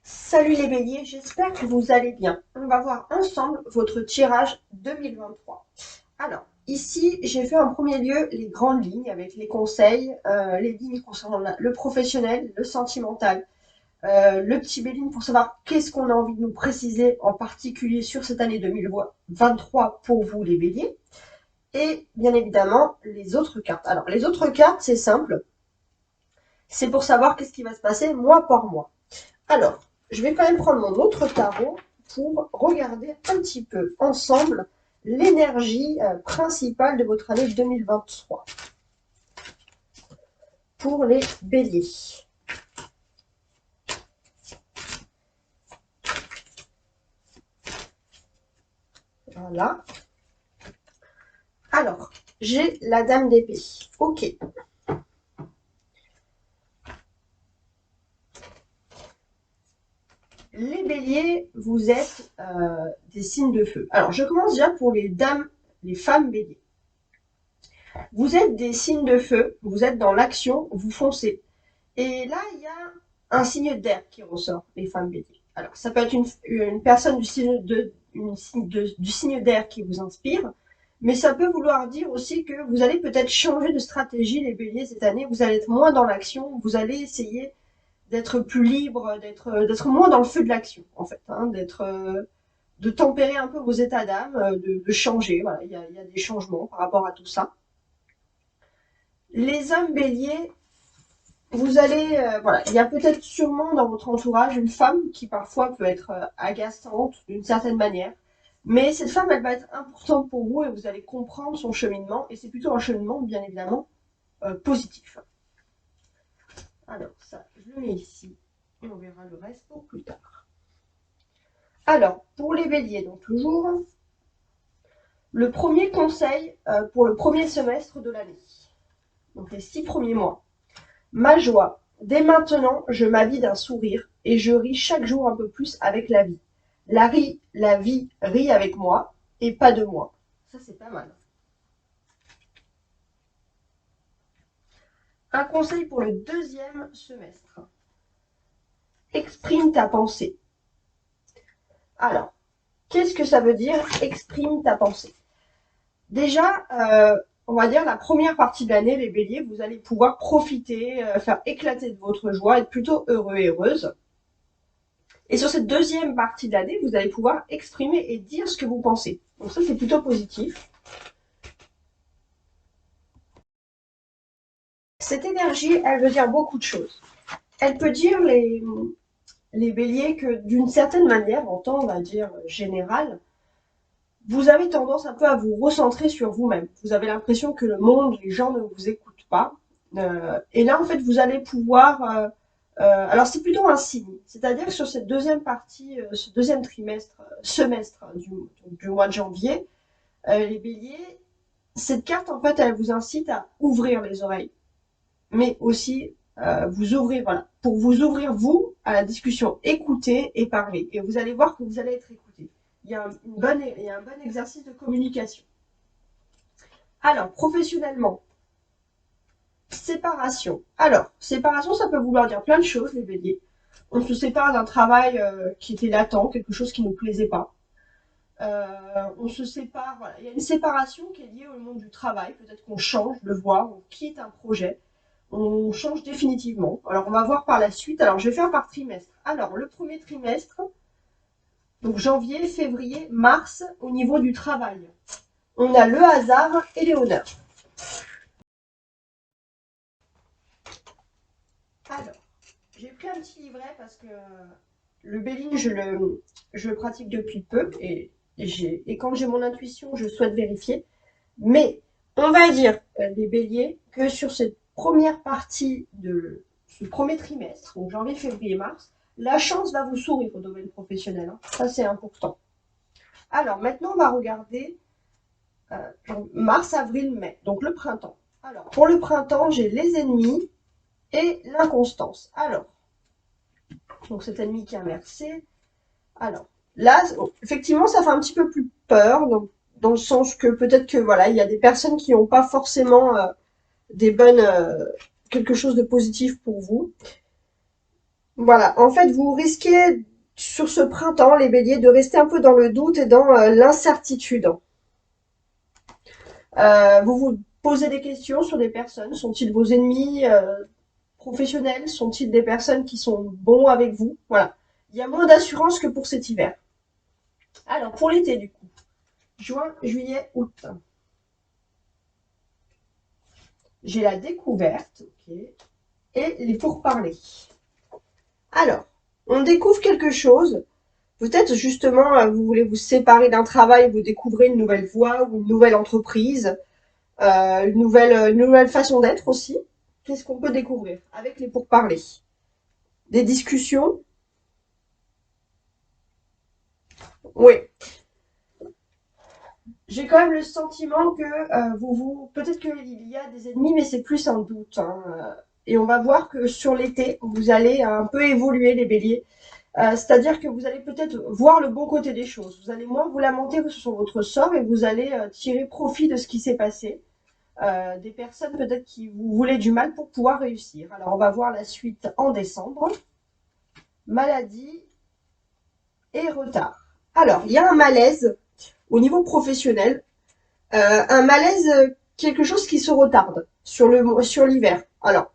Salut les béliers, j'espère que vous allez bien. On va voir ensemble votre tirage 2023. Alors, ici, j'ai fait en premier lieu les grandes lignes avec les conseils, les lignes concernant le professionnel, le sentimental, le petit béline pour savoir qu'est-ce qu'on a envie de nous préciser en particulier sur cette année 2023 pour vous les béliers. Et bien évidemment, les autres cartes. Alors, les autres cartes, c'est simple. C'est pour savoir qu'est-ce qui va se passer mois par mois. Alors, je vais quand même prendre mon autre tarot pour regarder un petit peu ensemble l'énergie principale de votre année 2023 pour les béliers. Voilà. Alors, j'ai la dame d'épée. Ok. Les béliers, vous êtes des signes de feu. Alors, je commence déjà pour les dames, les femmes béliers. Vous êtes des signes de feu, vous êtes dans l'action, vous foncez. Et là, il y a un signe d'air qui ressort, les femmes béliers. Alors, ça peut être une personne du signe d'air qui vous inspire, mais ça peut vouloir dire aussi que vous allez peut-être changer de stratégie, les béliers, cette année. Vous allez être moins dans l'action, vous allez essayer d'être plus libre, d'être moins dans le feu de l'action, en fait, hein, de tempérer un peu vos états d'âme, de changer. Voilà, il y a des changements par rapport à tout ça. Les hommes béliers, vous allez, voilà, il y a peut-être sûrement dans votre entourage une femme qui parfois peut être agaçante d'une certaine manière, mais cette femme, elle va être importante pour vous et vous allez comprendre son cheminement, et c'est plutôt un cheminement, bien évidemment, positif. Alors, ça, je le mets ici, et on verra le reste pour plus tard. Alors, pour les béliers, donc toujours, le premier conseil pour le premier semestre de l'année, donc les 6 premiers mois. Ma joie. Dès maintenant, je m'habille d'un sourire et je ris chaque jour un peu plus avec la vie. La vie rit avec moi et pas de moi. Ça, c'est pas mal. Un conseil pour le deuxième semestre. Exprime ta pensée. Alors, qu'est-ce que ça veut dire exprime ta pensée? Déjà, on va dire la première partie de l'année, les béliers, vous allez pouvoir profiter, faire éclater de votre joie, être plutôt heureux et heureuse. Et sur cette deuxième partie de l'année, vous allez pouvoir exprimer et dire ce que vous pensez. Donc ça, c'est plutôt positif. Cette énergie, elle veut dire beaucoup de choses. Elle peut dire les béliers que d'une certaine manière, en temps, on va dire, général, vous avez tendance un peu à vous recentrer sur vous-même. Vous avez l'impression que le monde, les gens ne vous écoutent pas. Et là, en fait, vous allez pouvoir... alors, c'est plutôt un signe. C'est-à-dire que sur cette deuxième partie, ce deuxième semestre du mois de janvier, les béliers, cette carte, en fait, elle vous incite à ouvrir les oreilles, mais aussi vous ouvrir, voilà, pour vous ouvrir, vous, à la discussion, écouter et parler. Et vous allez voir que vous allez être écouté. Il y a un bon exercice de communication. Alors, professionnellement, séparation. Alors, séparation, ça peut vouloir dire plein de choses, les béliers. On se sépare d'un travail qui était latent, quelque chose qui ne nous plaisait pas. On se sépare, voilà. Il y a une séparation qui est liée au monde du travail. Peut-être qu'on change de voie, on quitte un projet, on change définitivement. Alors, on va voir par la suite. Alors, je vais faire par trimestre. Alors, le premier trimestre, donc janvier, février, mars, au niveau du travail. On a le hasard et les honneurs. Alors, j'ai pris un petit livret parce que le Béline, je le pratique depuis peu et quand j'ai mon intuition, je souhaite vérifier. Mais on va dire, les béliers, que sur cette première partie de ce premier trimestre, donc janvier, février, mars, la chance va vous sourire au domaine professionnel, hein. Ça, c'est important. Alors, maintenant, on va regarder mars, avril, mai, donc le printemps. Alors, pour le printemps, j'ai les ennemis et l'inconstance. Alors, donc cet ennemi qui est inversé. Alors, là, effectivement, ça fait un petit peu plus peur, donc, dans le sens que peut-être que voilà, il y a des personnes qui n'ont pas forcément des bonnes quelque chose de positif pour vous. Voilà, en fait, vous risquez sur ce printemps, les béliers, de rester un peu dans le doute et dans l'incertitude. Vous vous posez des questions sur des personnes. Sont-ils vos ennemis professionnels? Sont-ils des personnes qui sont bons avec vous? Voilà. Il y a moins d'assurance que pour cet hiver. Alors, pour l'été, du coup. Juin, juillet, août. J'ai la découverte, ok, et les pourparlers. Alors, on découvre quelque chose. Peut-être justement, vous voulez vous séparer d'un travail, vous découvrez une nouvelle voie ou une nouvelle entreprise, une nouvelle façon d'être aussi. Qu'est-ce qu'on peut découvrir avec les pourparlers? Des discussions? Oui. J'ai quand même le sentiment que peut-être qu'il y a des ennemis, mais c'est plus un doute, hein. Et on va voir que sur l'été, vous allez un peu évoluer les béliers. C'est-à-dire que vous allez peut-être voir le bon côté des choses. Vous allez moins vous lamenter sur votre sort et vous allez tirer profit de ce qui s'est passé. Des personnes peut-être qui vous voulaient du mal pour pouvoir réussir. Alors on va voir la suite en décembre. Maladie et retard. Alors il y a un malaise au niveau professionnel, un malaise, quelque chose qui se retarde sur l'hiver. Alors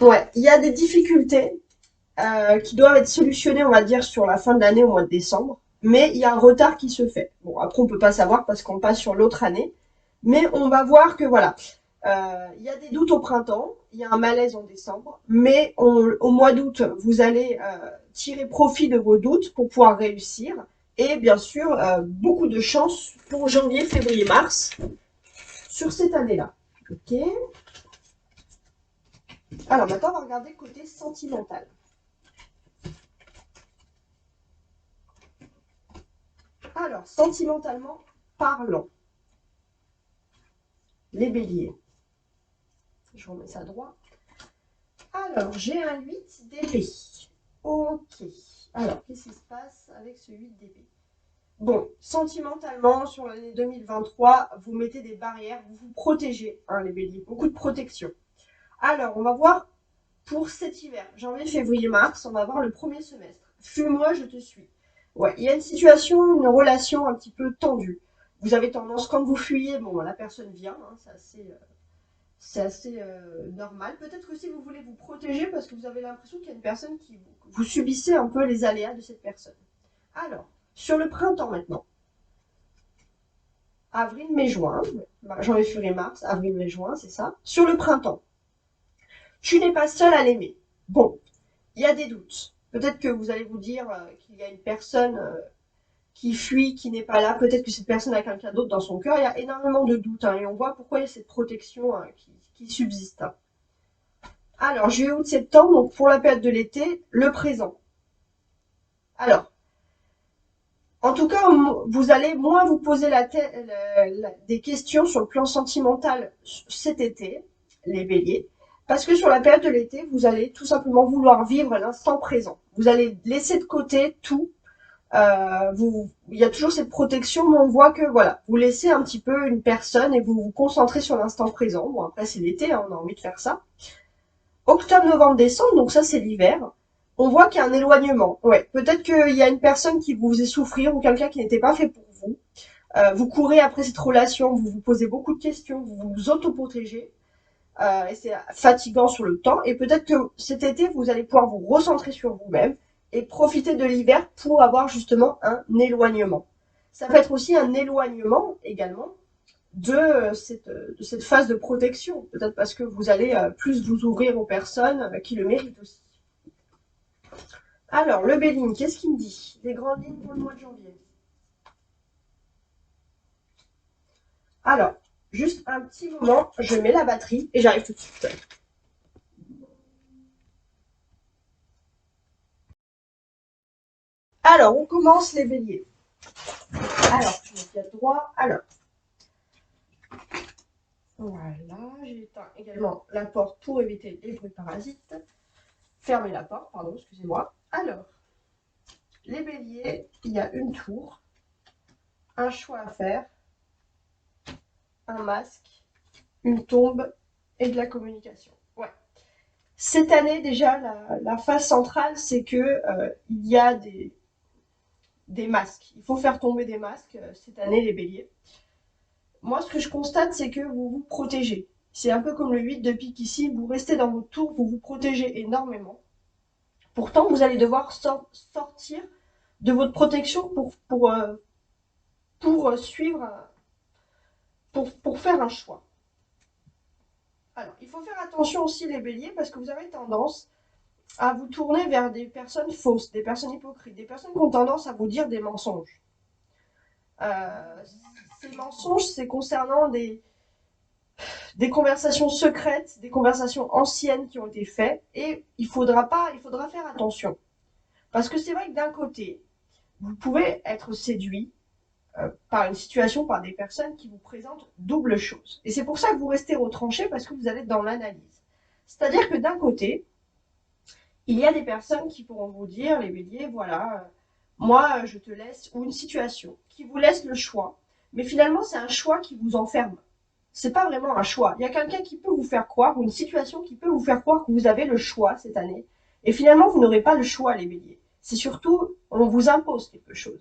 ouais, il y a des difficultés qui doivent être solutionnées, on va dire, sur la fin de l'année au mois de décembre. Mais il y a un retard qui se fait. Bon, après, on peut pas savoir parce qu'on passe sur l'autre année. Mais on va voir que voilà, il y a des doutes au printemps, il y a un malaise en décembre, mais au mois d'août, vous allez tirer profit de vos doutes pour pouvoir réussir. Et bien sûr, beaucoup de chance pour janvier, février, mars sur cette année-là. Ok. Alors maintenant, on va regarder le côté sentimental. Alors, sentimentalement parlant, les béliers. Je remets ça droit. Alors, j'ai un 8 d'épée. Ok. Alors, qu'est-ce qui se passe avec ce 8 d'épée? Bon, sentimentalement, sur l'année 2023, vous mettez des barrières, vous vous protégez, hein, les béliers. Beaucoup de protection. Alors, on va voir pour cet hiver, janvier, février, mars, on va voir le premier semestre. Fuis-moi, je te suis. Ouais, il y a une situation, une relation un petit peu tendue. Vous avez tendance, quand vous fuyez, bon, la personne vient, hein, c'est assez normal. Peut-être que si vous voulez vous protéger parce que vous avez l'impression qu'il y a une personne qui vous subissez un peu les aléas de cette personne. Alors, sur le printemps maintenant, avril, mai, juin, janvier, février, mars, avril, mai, juin, c'est ça. Sur le printemps, tu n'es pas seul à l'aimer. Bon, il y a des doutes. Peut-être que vous allez vous dire qu'il y a une personne qui fuit, qui n'est pas là. Peut-être que cette personne a quelqu'un d'autre dans son cœur. Il y a énormément de doutes, hein, et on voit pourquoi il y a cette protection qui subsiste, hein. Alors, juillet, août, septembre, donc pour la période de l'été, le présent. Alors, en tout cas, vous allez moins vous poser des questions sur le plan sentimental cet été, les béliers, parce que sur la période de l'été, vous allez tout simplement vouloir vivre l'instant présent. Vous allez laisser de côté tout. Il y a toujours cette protection, mais on voit que voilà, vous laissez un petit peu une personne et vous vous concentrez sur l'instant présent. Bon, après c'est l'été, hein, on a envie de faire ça. Octobre, novembre, décembre, donc ça c'est l'hiver. On voit qu'il y a un éloignement. Ouais, peut-être qu'il y a une personne qui vous faisait souffrir ou quelqu'un qui n'était pas fait pour vous. Vous courez après cette relation, vous vous posez beaucoup de questions, vous vous autoprotégez. Et c'est fatigant sur le temps. Et peut-être que cet été, vous allez pouvoir vous recentrer sur vous-même et profiter de l'hiver pour avoir justement un éloignement. Ça peut être aussi un éloignement également de cette phase de protection. Peut-être parce que vous allez plus vous ouvrir aux personnes qui le méritent aussi. Alors, le Béline, qu'est-ce qu'il me dit? Les grandes lignes pour le mois de janvier. Alors, juste un petit moment, je mets la batterie et j'arrive tout de suite. Alors, on commence les béliers. Alors, je mets pied droit. Alors, voilà, j'éteins également la porte pour éviter les bruits parasites. Fermez la porte, pardon, excusez-moi. Alors, les béliers, il y a une tour, un choix à faire, un masque, une tombe et de la communication. Ouais. Cette année, déjà, la phase centrale, c'est que il y a des masques. Il faut faire tomber des masques cette année, les béliers. Moi, ce que je constate, c'est que vous vous protégez. C'est un peu comme le 8 de pique ici, vous restez dans votre tour, vous vous protégez énormément. Pourtant, vous allez devoir sortir de votre protection pour suivre, pour faire un choix. Alors, il faut faire attention aussi les béliers parce que vous avez tendance à vous tourner vers des personnes fausses, des personnes hypocrites, des personnes qui ont tendance à vous dire des mensonges. Euh, Ces mensonges, c'est concernant des conversations secrètes, des conversations anciennes qui ont été faites, et il faudra faire attention. Parce que c'est vrai que d'un côté, vous pouvez être séduit par une situation, par des personnes qui vous présentent double chose. Et c'est pour ça que vous restez retranché parce que vous allez être dans l'analyse. C'est-à-dire que d'un côté, il y a des personnes qui pourront vous dire, les béliers, voilà, moi je te laisse, ou une situation qui vous laisse le choix, mais finalement c'est un choix qui vous enferme. C'est pas vraiment un choix. Il y a quelqu'un qui peut vous faire croire, ou une situation qui peut vous faire croire que vous avez le choix cette année, et finalement vous n'aurez pas le choix, les béliers. C'est surtout, on vous impose quelque chose.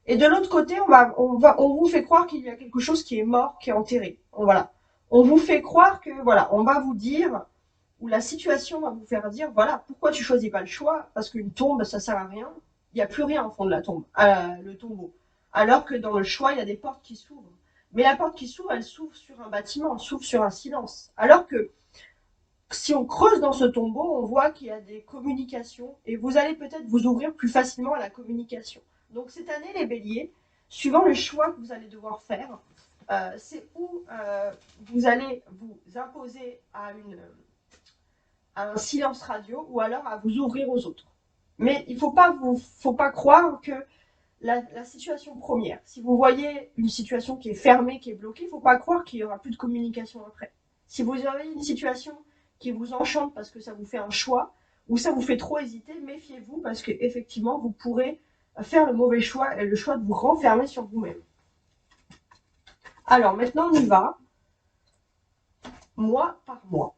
Et de l'autre côté, on vous fait croire qu'il y a quelque chose qui est mort, qui est enterré. Voilà. On vous fait croire que, voilà, on va vous dire, ou la situation va vous faire dire, voilà, pourquoi tu choisis pas le choix? Parce qu'une tombe, ça sert à rien. Il n'y a plus rien au fond de la tombe, le tombeau. Alors que dans le choix, il y a des portes qui s'ouvrent. Mais la porte qui s'ouvre, elle s'ouvre sur un bâtiment, elle s'ouvre sur un silence. Alors que si on creuse dans ce tombeau, on voit qu'il y a des communications et vous allez peut-être vous ouvrir plus facilement à la communication. Donc cette année, les béliers, suivant le choix que vous allez devoir faire, c'est où vous allez vous imposer à un silence radio ou alors à vous ouvrir aux autres. Mais il ne faut pas croire que la situation première, si vous voyez une situation qui est fermée, qui est bloquée, il ne faut pas croire qu'il n'y aura plus de communication après. Si vous avez une situation qui vous enchante parce que ça vous fait un choix ou ça vous fait trop hésiter, méfiez-vous parce qu'effectivement, vous pourrez faire le mauvais choix et le choix de vous renfermer sur vous-même. Alors maintenant, on y va, mois par mois.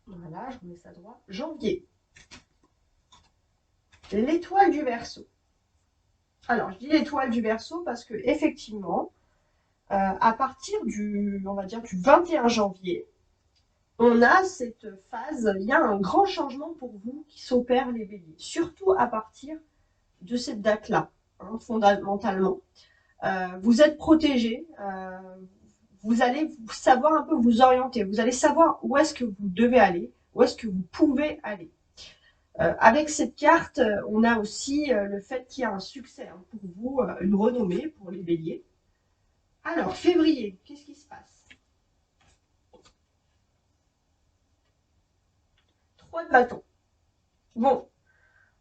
Voilà, je remets ça droit. Janvier. L'étoile du Verseau. Alors, je dis l'étoile du Verseau parce que effectivement, à partir on va dire, du 21 janvier, on a cette phase, il y a un grand changement pour vous qui s'opère les béliers, surtout à partir de cette date-là, hein, fondamentalement. Vous êtes protégé, vous allez savoir un peu vous orienter, vous allez savoir où est-ce que vous devez aller, où est-ce que vous pouvez aller. Avec cette carte, on a aussi le fait qu'il y a un succès hein, pour vous, une renommée pour les béliers. Alors, février, qu'est-ce qui se passe? 3 de bâton. Bon,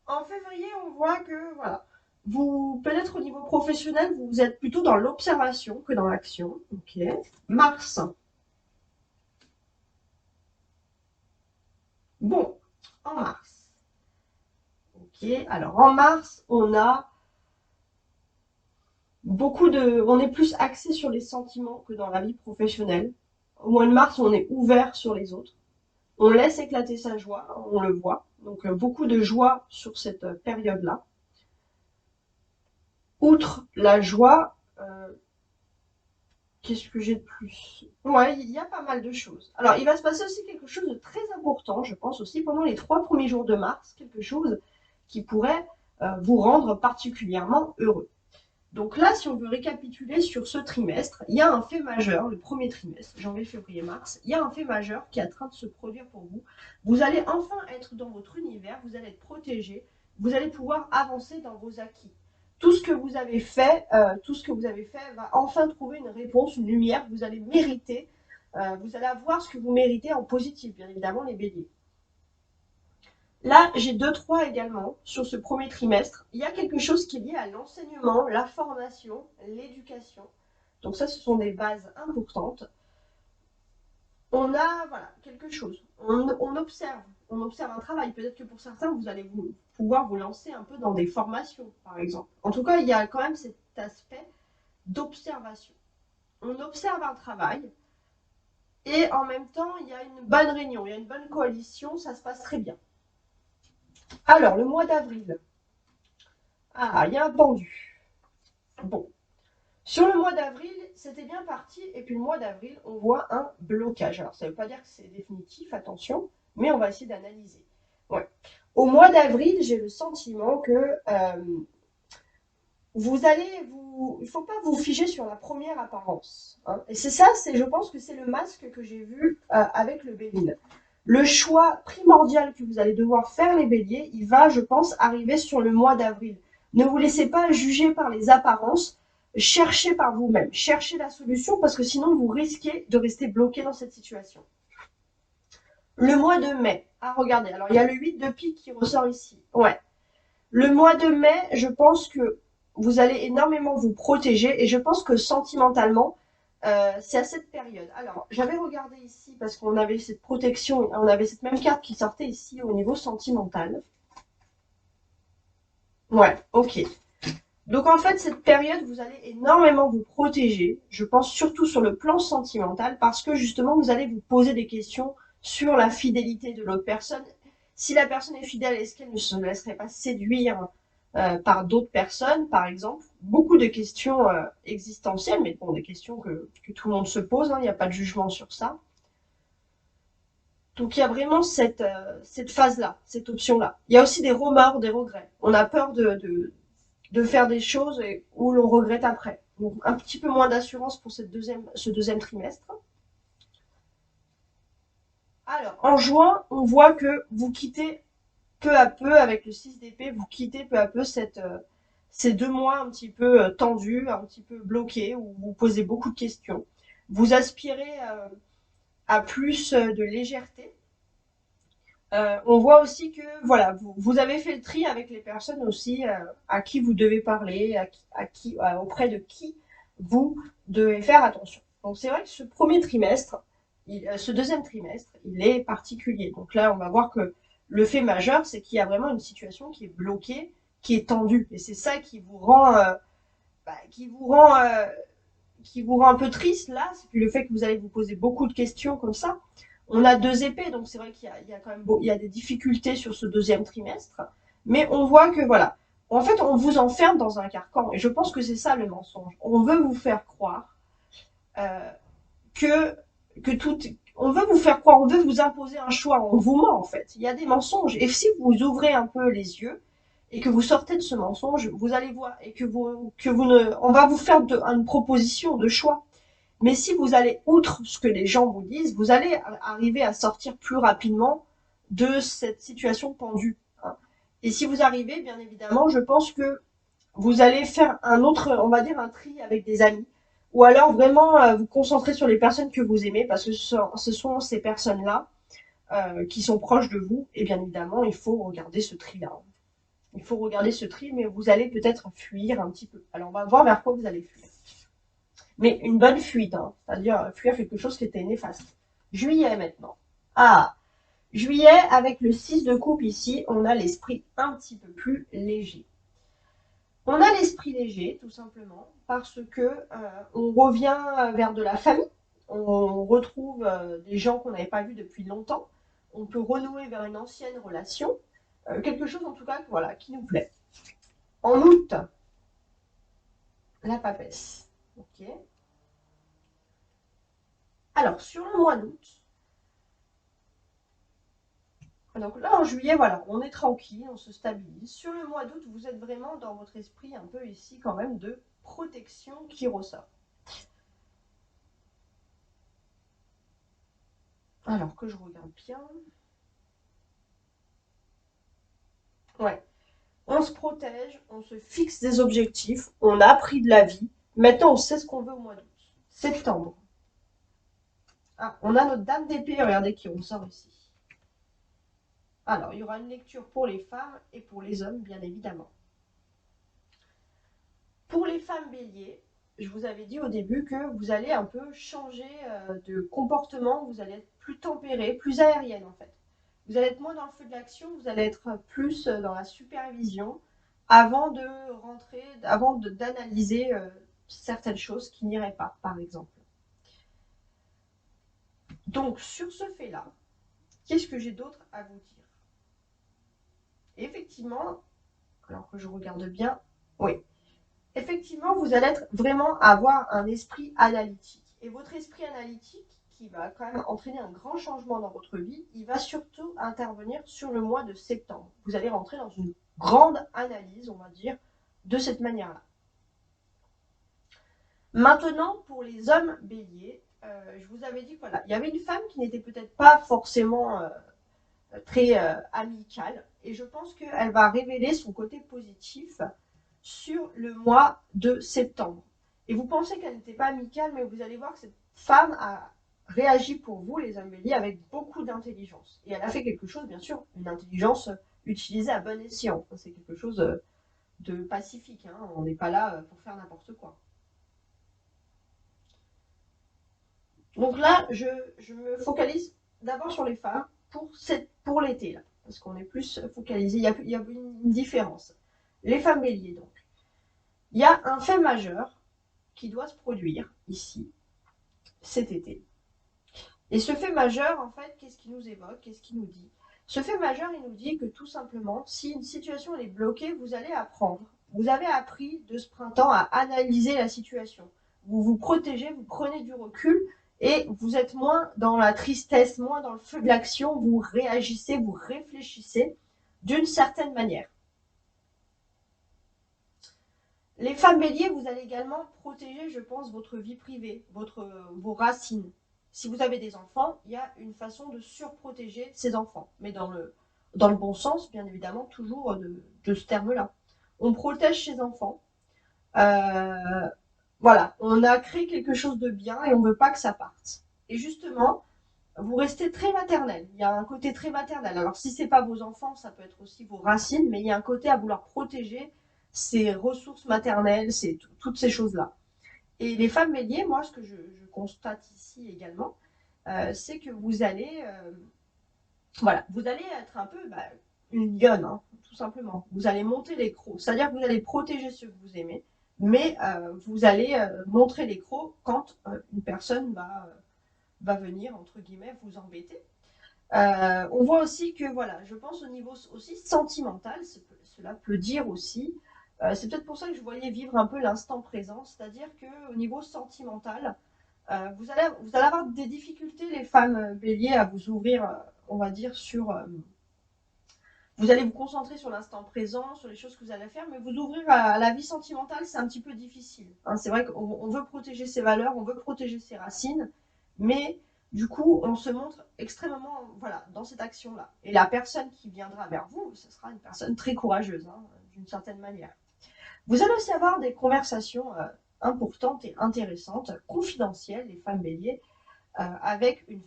en février, on voit que, voilà, vous, peut-être au niveau professionnel, vous êtes plutôt dans l'observation que dans l'action. Ok. Mars. Bon, en mars. Ok, alors en mars, on a on est plus axé sur les sentiments que dans la vie professionnelle. Au mois de mars, on est ouvert sur les autres. On laisse éclater sa joie, on le voit. Donc beaucoup de joie sur cette période-là. Outre la joie, qu'est-ce que j'ai de plus? Ouais, il y a pas mal de choses. Alors, il va se passer aussi quelque chose de très important, je pense aussi, pendant les 3 premiers jours de mars, quelque chose qui pourrait vous rendre particulièrement heureux. Donc là, si on veut récapituler sur ce trimestre, il y a un fait majeur, le premier trimestre, janvier, février, mars, il y a un fait majeur qui est en train de se produire pour vous. Vous allez enfin être dans votre univers, vous allez être protégé, vous allez pouvoir avancer dans vos acquis. Tout ce que vous avez fait, va enfin trouver une réponse, une lumière. Vous allez mériter, vous allez avoir ce que vous méritez en positif, bien évidemment, les béliers. Là, j'ai 2-3 également sur ce premier trimestre. Il y a quelque chose qui est lié à l'enseignement, la formation, l'éducation. Donc ça, ce sont des bases importantes. On a voilà, quelque chose. On observe un travail. Peut-être que pour certains, vous allez pouvoir vous lancer un peu dans des formations, par exemple. En tout cas, il y a quand même cet aspect d'observation. On observe un travail. Et en même temps, il y a une bonne réunion, il y a une bonne coalition, ça se passe très bien. Alors, le mois d'avril. Ah, il y a un pendu. Bon. Sur le mois d'avril, c'était bien parti. Et puis le mois d'avril, on voit un blocage. Alors, ça ne veut pas dire que c'est définitif, attention, mais on va essayer d'analyser. Ouais. Au mois d'avril, j'ai le sentiment que il ne faut pas vous figer sur la première apparence, hein. Et c'est ça, je pense que c'est le masque que j'ai vu avec le Bélier. Le choix primordial que vous allez devoir faire, les béliers, il va, je pense, arriver sur le mois d'avril. Ne vous laissez pas juger par les apparences, cherchez par vous-même, cherchez la solution parce que sinon vous risquez de rester bloqué dans cette situation. Le mois de mai, ah regardez, alors il y a le 8 de pique qui ressort ici. Ouais. Le mois de mai, je pense que vous allez énormément vous protéger et je pense que sentimentalement, c'est à cette période. Alors, j'avais regardé ici parce qu'on avait cette protection, on avait cette même carte qui sortait ici au niveau sentimental. Ouais, ok. Donc en fait, cette période, vous allez énormément vous protéger, je pense surtout sur le plan sentimental, parce que justement, vous allez vous poser des questions sur la fidélité de l'autre personne. Si la personne est fidèle, est-ce qu'elle ne se laisserait pas séduire par d'autres personnes, par exemple? Beaucoup de questions existentielles, mais bon, des questions que tout le monde se pose, hein, il n'y a pas de jugement sur ça. Donc il y a vraiment cette phase-là, cette option-là. Il y a aussi des remords, des regrets. On a peur de faire des choses où l'on regrette après. Donc un petit peu moins d'assurance pour ce deuxième trimestre. Alors, en juin, on voit que vous quittez peu à peu, avec le 6 d'épée, vous quittez peu à peu ces 2 mois un petit peu tendus, un petit peu bloqués, où vous posez beaucoup de questions. Vous aspirez à plus de légèreté. On voit aussi que voilà, vous avez fait le tri avec les personnes aussi à qui vous devez parler, auprès de qui vous devez faire attention. Donc c'est vrai que ce premier trimestre, ce deuxième trimestre, il est particulier. Donc là, on va voir que le fait majeur, c'est qu'il y a vraiment une situation qui est bloquée, qui est tendue, et c'est ça qui vous rend, qui vous rend un peu triste là, c'est le fait que vous allez vous poser beaucoup de questions comme ça. On a 2 épées, donc c'est vrai qu'il y a quand même il y a des difficultés sur ce deuxième trimestre, mais on voit que voilà, en fait, on vous enferme dans un carcan, et je pense que c'est ça le mensonge. On veut vous faire croire euh, que tout, on veut vous faire croire, on veut vous imposer un choix, on vous ment en fait. Il y a des mensonges, et si vous ouvrez un peu les yeux et que vous sortez de ce mensonge, vous allez voir et que vous ne, on va vous faire une proposition de choix. Mais si vous allez outre ce que les gens vous disent, vous allez arriver à sortir plus rapidement de cette situation pendue, hein. Et si vous arrivez, bien évidemment, je pense que vous allez faire un autre, on va dire un tri avec des amis. Ou alors vraiment vous concentrer sur les personnes que vous aimez, parce que ce sont ces personnes-là qui sont proches de vous. Et bien évidemment, il faut regarder ce tri-là. Il faut regarder ce tri, mais vous allez peut-être fuir un petit peu. Alors on va voir vers quoi vous allez fuir. Mais une bonne fuite, hein, c'est-à-dire fuir quelque chose qui était néfaste. Juillet maintenant. Ah, juillet, avec le 6 de coupe ici, on a l'esprit un petit peu plus léger. On a l'esprit léger, tout simplement, parce que on revient vers de la famille, on retrouve des gens qu'on n'avait pas vus depuis longtemps, on peut renouer vers une ancienne relation, quelque chose en tout cas voilà, qui nous plaît. En août, la papesse. Ok. Alors, sur le mois d'août, donc là, en juillet, voilà, on est tranquille, on se stabilise. Sur le mois d'août, vous êtes vraiment dans votre esprit un peu ici quand même de protection qui ressort. Alors que je regarde bien. Ouais. On se protège, on se fixe des objectifs, on a appris de la vie. Maintenant, on sait ce qu'on veut au mois d'août. Septembre. Ah, on a notre dame d'épée, regardez qui ressort ici. Alors, il y aura une lecture pour les femmes et pour les hommes, bien évidemment. Pour les femmes béliers, je vous avais dit au début que vous allez un peu changer de comportement, vous allez être plus tempérée, plus aérienne en fait. Vous allez être moins dans le feu de l'action, vous allez être plus dans la supervision avant de rentrer, avant d'analyser certaines choses qui n'iraient pas, par exemple. Donc, sur ce fait-là, qu'est-ce que j'ai d'autre à vous dire? Effectivement, alors que je regarde bien, oui, effectivement, vous allez vraiment avoir un esprit analytique. Et votre esprit analytique, qui va quand même entraîner un grand changement dans votre vie, il va surtout intervenir sur le mois de septembre. Vous allez rentrer dans une grande analyse, on va dire, de cette manière-là. Maintenant, pour les hommes béliers, je vous avais dit que voilà, il y avait une femme qui n'était peut-être pas forcément très amicale, et je pense qu'elle va révéler son côté positif sur le mois de septembre. Et vous pensez qu'elle n'était pas amicale, mais vous allez voir que cette femme a réagi pour vous, les hommes béliers, avec beaucoup d'intelligence. Et elle a fait quelque chose, bien sûr, une intelligence utilisée à bon escient. C'est quelque chose de pacifique, hein. On n'est pas là pour faire n'importe quoi. Donc là, je me focalise d'abord sur les femmes pour l'été, là, parce qu'on est plus focalisé. Il y a une différence. Les femmes béliers, donc. Il y a un fait majeur qui doit se produire ici, cet été. Et ce fait majeur, en fait, qu'est-ce qu'il nous évoque? Qu'est-ce qu'il nous dit? Ce fait majeur, il nous dit que tout simplement, si une situation est bloquée, vous allez apprendre. Vous avez appris de ce printemps à analyser la situation. Vous vous protégez, vous prenez du recul et vous êtes moins dans la tristesse, moins dans le feu de l'action. Vous réagissez, vous réfléchissez d'une certaine manière. Les femmes béliers, vous allez également protéger, je pense, votre vie privée, vos racines. Si vous avez des enfants, il y a une façon de surprotéger ces enfants, mais dans le bon sens, bien évidemment, toujours de ce terme-là. On protège ses enfants. Euh, voilà, on a créé quelque chose de bien et on ne veut pas que ça parte. Et justement, vous restez très maternel. Il y a un côté très maternel. Alors, si ce n'est pas vos enfants, ça peut être aussi vos racines, mais il y a un côté à vouloir protéger ces ressources maternelles, toutes ces choses-là. Et les femmes béliers, moi, ce que je constate ici également, c'est que voilà, vous allez être un peu une lionne, hein, tout simplement. Vous allez monter les crocs, c'est-à-dire que vous allez protéger ceux que vous aimez, mais vous allez montrer les crocs quand une personne va venir, entre guillemets, vous embêter. On voit aussi que, voilà, je pense au niveau aussi sentimental, cela peut dire aussi, c'est peut-être pour ça que je voyais vivre un peu l'instant présent, c'est-à-dire qu'au niveau sentimental, vous allez avoir des difficultés, les femmes béliers, à vous ouvrir, on va dire, vous allez vous concentrer sur l'instant présent, sur les choses que vous allez faire, mais vous ouvrir à la vie sentimentale, c'est un petit peu difficile, hein. C'est vrai qu'on veut protéger ses valeurs, on veut protéger ses racines, mais du coup, on se montre extrêmement, voilà, dans cette action-là. Et la personne qui viendra vers vous, ce sera une personne très courageuse, hein, d'une certaine manière. Vous allez aussi avoir des conversations importantes et intéressantes, confidentielles, les femmes béliers, avec une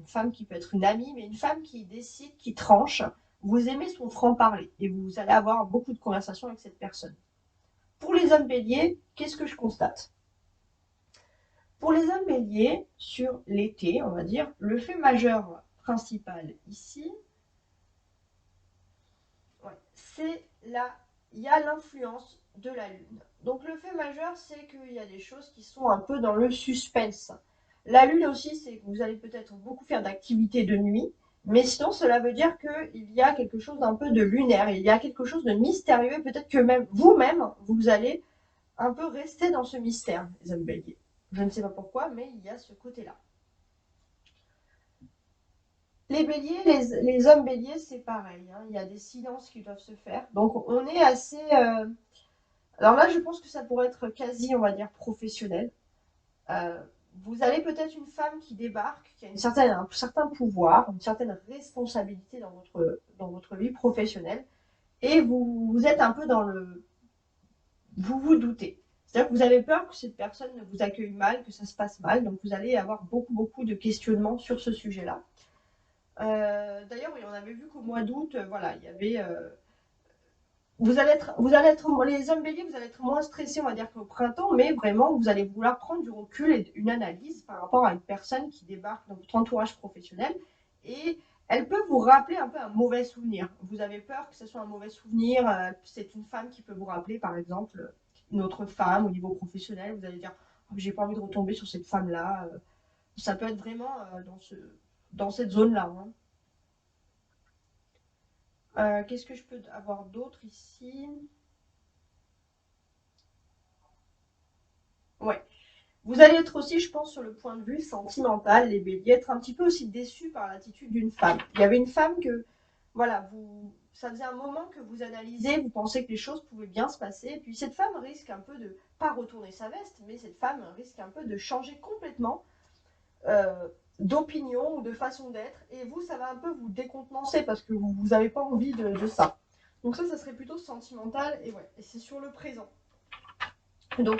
femme qui peut être une amie, mais une femme qui décide, qui tranche. Vous aimez son franc-parler et vous allez avoir beaucoup de conversations avec cette personne. Pour les hommes béliers, qu'est-ce que je constate? Pour les hommes béliers, sur l'été, on va dire, le fait majeur principal ici, ouais, c'est il y a l'influence de la lune. Donc le fait majeur, c'est qu'il y a des choses qui sont un peu dans le suspense. La lune aussi, c'est que vous allez peut-être beaucoup faire d'activités de nuit, mais sinon cela veut dire qu'il y a quelque chose d'un peu de lunaire, il y a quelque chose de mystérieux, et peut-être que même vous-même, vous allez un peu rester dans ce mystère, les hommes béliers. Je ne sais pas pourquoi, mais il y a ce côté-là. Les béliers, les hommes béliers, c'est pareil, hein. Il y a des silences qui doivent se faire. Donc on est assez... Alors là, je pense que ça pourrait être quasi, on va dire, professionnel. Euh, Vous avez peut-être une femme qui débarque, qui a un certain pouvoir, une certaine responsabilité dans votre vie professionnelle, et vous êtes un peu dans le... Vous vous doutez. C'est-à-dire que vous avez peur que cette personne ne vous accueille mal, que ça se passe mal, donc vous allez avoir beaucoup, beaucoup de questionnements sur ce sujet-là. D'ailleurs, oui, on avait vu qu'au mois d'août, voilà, il y avait les hommes béliers, vous allez être moins stressés, on va dire, qu'au printemps, mais vraiment, vous allez vouloir prendre du recul et une analyse par rapport à une personne qui débarque dans votre entourage professionnel. Et elle peut vous rappeler un peu un mauvais souvenir. Vous avez peur que ce soit un mauvais souvenir. C'est une femme qui peut vous rappeler, par exemple, une autre femme au niveau professionnel. Vous allez dire, oh, j'ai pas envie de retomber sur cette femme-là. Ça peut être vraiment dans cette zone-là, hein. Qu'est-ce que je peux avoir d'autre ici? Ouais. Vous allez être aussi, je pense, sur le point de vue sentimental, les béliers, être un petit peu aussi déçus par l'attitude d'une femme. Il y avait une femme que, voilà, ça faisait un moment que vous analysez, vous pensez que les choses pouvaient bien se passer, et puis cette femme risque un peu de, pas retourner sa veste, mais cette femme risque un peu de changer complètement euh, d'opinion ou de façon d'être, et vous, ça va un peu vous décontenancer parce que vous n'avez pas envie de ça. Donc ça serait plutôt sentimental, et ouais, et c'est sur le présent. Donc,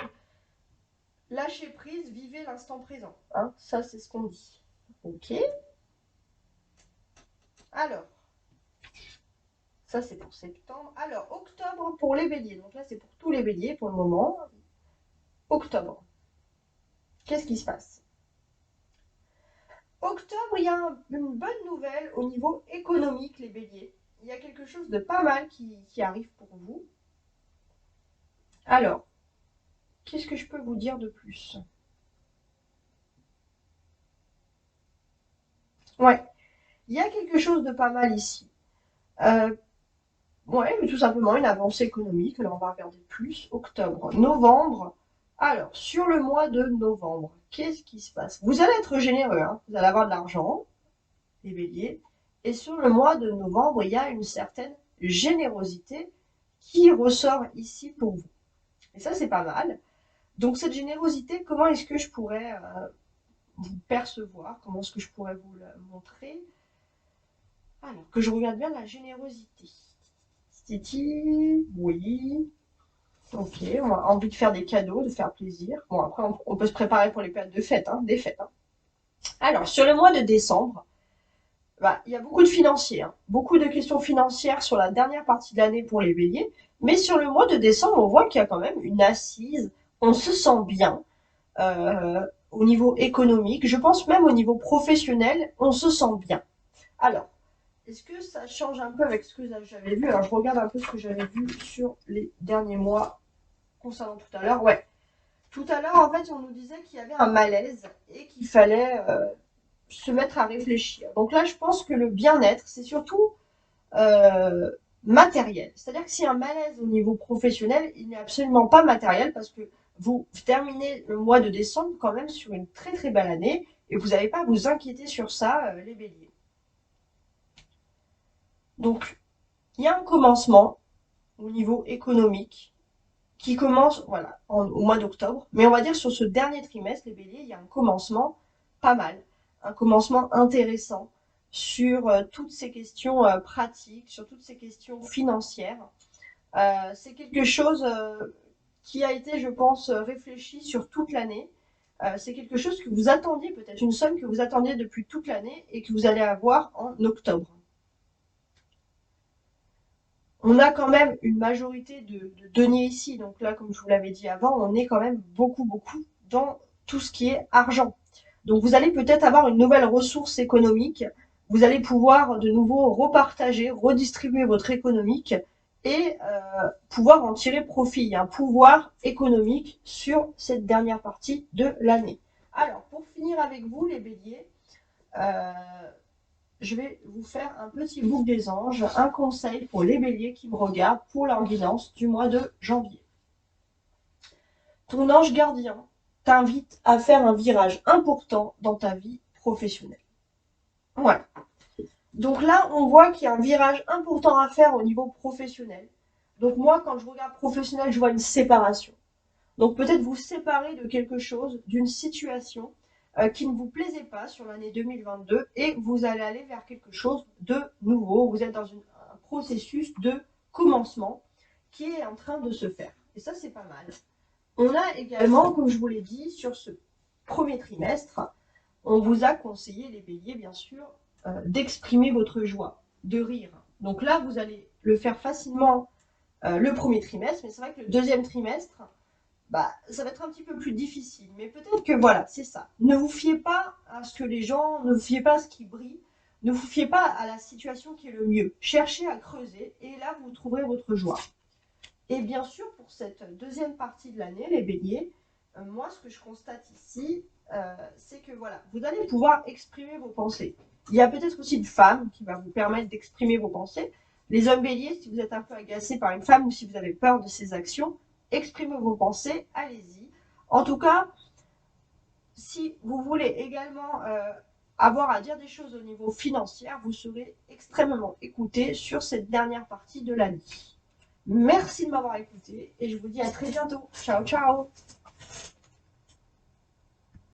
lâchez prise, vivez l'instant présent. Hein, ça, c'est ce qu'on dit. Ok. Alors, ça, c'est pour septembre. Alors, octobre pour les béliers. Donc là, c'est pour tous les béliers pour le moment. Octobre. Qu'est-ce qui se passe? Octobre, il y a une bonne nouvelle au niveau économique, les béliers. Il y a quelque chose de pas mal qui arrive pour vous. Alors, qu'est-ce que je peux vous dire de plus? Ouais, il y a quelque chose de pas mal ici. Euh, Ouais, mais tout simplement une avancée économique. Là, on va regarder plus. Octobre, novembre. Alors, sur le mois de novembre, qu'est-ce qui se passe? Vous allez être généreux, hein. Vous allez avoir de l'argent, les béliers. Et sur le mois de novembre, il y a une certaine générosité qui ressort ici pour vous. Et ça, c'est pas mal. Donc, cette générosité, comment est-ce que je pourrais vous percevoir? Comment est-ce que je pourrais vous la montrer? Alors, que je regarde bien la générosité. Titi, oui. Ok, on a envie de faire des cadeaux, de faire plaisir. Bon, après, on peut se préparer pour les périodes de fêtes, hein, des fêtes, hein. Alors, sur le mois de décembre, bah, il y a beaucoup de financiers, hein, beaucoup de questions financières sur la dernière partie de l'année pour les béliers. Mais sur le mois de décembre, on voit qu'il y a quand même une assise. On se sent bien au niveau économique. Je pense même au niveau professionnel, on se sent bien. Alors, est-ce que ça change un peu avec ce que j'avais vu? Alors, je regarde un peu ce que j'avais vu sur les derniers mois concernant tout à l'heure. Ouais. Tout à l'heure, en fait, on nous disait qu'il y avait un malaise et qu'il fallait se mettre à réfléchir. Donc là, je pense que le bien-être, c'est surtout euh, matériel. C'est-à-dire que s'il y a un malaise au niveau professionnel, il n'est absolument pas matériel parce que vous terminez le mois de décembre quand même sur une très très belle année et vous n'avez pas à vous inquiéter sur ça, les béliers. Donc, il y a un commencement au niveau économique qui commence voilà, au mois d'octobre. Mais on va dire sur ce dernier trimestre, les béliers, il y a un commencement pas mal, un commencement intéressant sur toutes ces questions pratiques, sur toutes ces questions financières. C'est quelque chose qui a été, je pense, réfléchi sur toute l'année. C'est quelque chose que vous attendiez, peut-être une somme que vous attendiez depuis toute l'année et que vous allez avoir en octobre. On a quand même une majorité de deniers ici. Donc là, comme je vous l'avais dit avant, on est quand même beaucoup, beaucoup dans tout ce qui est argent. Donc vous allez peut-être avoir une nouvelle ressource économique. Vous allez pouvoir de nouveau repartager, redistribuer votre économique et pouvoir en tirer profit. Il y a un pouvoir économique sur cette dernière partie de l'année. Alors, pour finir avec vous, les béliers, euh, je vais vous faire un petit bouc des anges, un conseil pour les béliers qui me regardent pour leur guidance du mois de janvier. Ton ange gardien t'invite à faire un virage important dans ta vie professionnelle. Voilà. Donc là, on voit qu'il y a un virage important à faire au niveau professionnel. Donc moi, quand je regarde professionnel, je vois une séparation. Donc peut-être vous séparer de quelque chose, d'une situation qui ne vous plaisait pas sur l'année 2022 et vous allez aller vers quelque chose de nouveau. Vous êtes dans un processus de commencement qui est en train de se faire. Et ça, c'est pas mal. On a également, comme je vous l'ai dit, sur ce premier trimestre, on vous a conseillé, les béliers, bien sûr, d'exprimer votre joie, de rire. Donc là, vous allez le faire facilement le premier trimestre, mais c'est vrai que le deuxième trimestre, bah, ça va être un petit peu plus difficile. Mais peut-être que voilà, c'est ça. Ne vous fiez pas à ce que les gens, ne vous fiez pas à ce qui brille, ne vous fiez pas à la situation qui est le mieux. Cherchez à creuser et là, vous trouverez votre joie. Et bien sûr, pour cette deuxième partie de l'année, les béliers, moi, ce que je constate ici, c'est que voilà, vous allez pouvoir exprimer vos pensées. Il y a peut-être aussi une femme qui va vous permettre d'exprimer vos pensées. Les hommes béliers, si vous êtes un peu agacé par une femme ou si vous avez peur de ses actions, exprimez vos pensées, allez-y. En tout cas, si vous voulez également avoir à dire des choses au niveau financier, vous serez extrêmement écouté sur cette dernière partie de l'année. Merci de m'avoir écouté et je vous dis à très bientôt. Ciao, ciao!